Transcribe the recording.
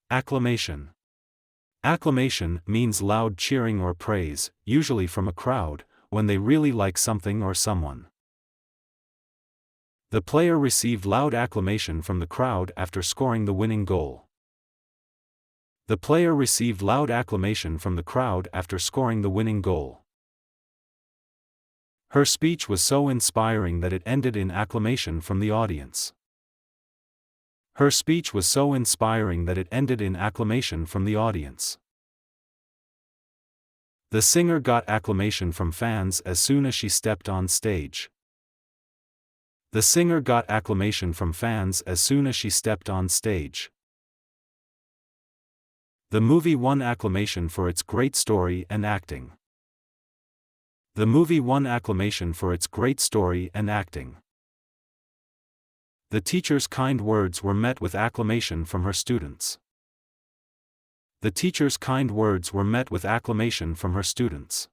Acclamation. Acclamation means loud cheering or praise, usually from a crowd, when they really like something or someone. The player received loud acclamation from the crowd after scoring the winning goal. The player received loud acclamation from the crowd after scoring the winning goal. Her speech was so inspiring that it ended in acclamation from the audience. Her speech was so inspiring that it ended in acclamation from the audience. The singer got acclamation from fans as soon as she stepped on stage. The singer got acclamation from fans as soon as she stepped on stage. The movie won acclamation for its great story and acting. The movie won acclamation for its great story and acting. The teacher's kind words were met with acclamation from her students. The teacher's kind words were met with acclamation from her students.